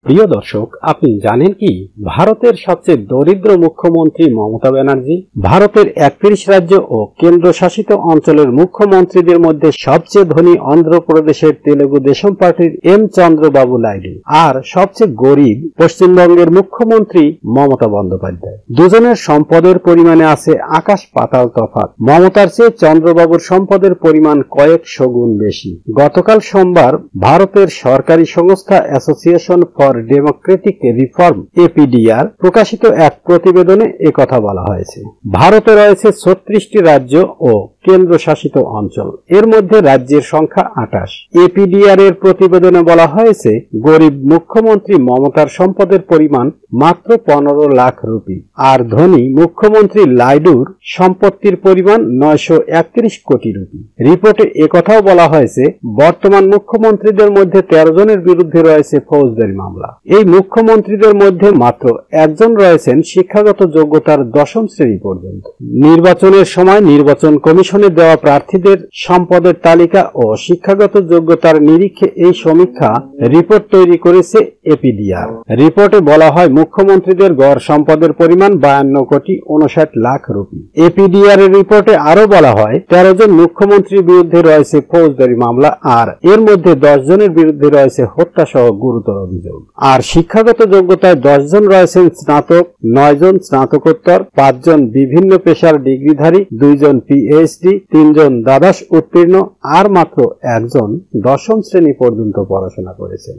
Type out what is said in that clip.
প্রিয় দর্শক, আপনি জানেন কি ভারতের সবচেয়ে দরিদ্র মুখ্যমন্ত্রী মমতা ব্যানার্জি ভারতের 31 রাজ্য ও কেন্দ্রশাসিত অঞ্চলের মুখ্যমন্ত্রীদের মধ্যে সবচেয়ে ধনী অন্ধ্রপ্রদেশের তেলুগু দেশম পার্টির এম চন্দ্রবাবু নাইডু আর সবচেয়ে গরিব পশ্চিমবঙ্গের মুখ্যমন্ত্রী মমতা বন্দ্যোপাধ্যায়। দুজনের সম্পদের পরিমাণে আছে আকাশ পাতাল তফাৎ। মমতার চেয়ে চন্দ্রবাবুর সম্পদের পরিমাণ কয়েকশো গুণ বেশি। গতকাল সোমবার ভারতের সরকারি সংস্থা association for Democratic reform APDR প্রকাশিত এক প্রতিবেদনে একথা বলা হয়েছে। ভারতে রয়েছে 36টি রাজ্য ও কেন্দ্রশাসিত অঞ্চল, এর মধ্যে রাজ্যের সংখ্যা 28। এপিডিআর এর প্রতিবেদনে বলা হয়েছে গরিব মুখ্যমন্ত্রী মমতার সম্পদের পরিমাণ মাত্র 15 লাখ রুপি আর ধনী মুখ্যমন্ত্রী নাইডুর সম্পত্তির পরিমাণ 931 কোটি রুপি। রিপোর্টে একথাও বলা হয়েছে বর্তমান মুখ্যমন্ত্রীদের মধ্যে 13 জনের বিরুদ্ধে রয়েছে ফৌজদারি মামলা। এই মুখ্যমন্ত্রীদের মধ্যে মাত্র একজন রয়েছেন শিক্ষাগত যোগ্যতার 10ম শ্রেণী পর্যন্ত। নির্বাচনের সময় নির্বাচন কমিশনে দেওয়া প্রার্থীদের সম্পদের তালিকা ও শিক্ষাগত যোগ্যতার নিরীক্ষে এই সমীক্ষা রিপোর্ট তৈরি করেছে এপিডিআর। রিপোর্টে বলা হয় মুখ্যমন্ত্রীদের গড় সম্পদের পরিমাণ 52 কোটি 59 লাখ রুপি। এপিডিআর এর রিপোর্টে আরো বলা হয় 13 জন মুখ্যমন্ত্রীর বিরুদ্ধে রয়েছে ফৌজদারি মামলা আর এর মধ্যে 10 জনের বিরুদ্ধে রয়েছে হত্যা সহ গুরুতর অভিযোগ। আর শিক্ষাগত যোগ্যতায় 10 জন রয়েছেন স্নাতক, 9 জন স্নাতকোত্তর, 5 জন বিভিন্ন পেশার ডিগ্রিধারী, 2 জন পিএইচডি, 3 জন দ্বাদশ উত্তীর্ণ আর মাত্র একজন 10ম শ্রেণী পর্যন্ত পড়াশোনা করেছেন।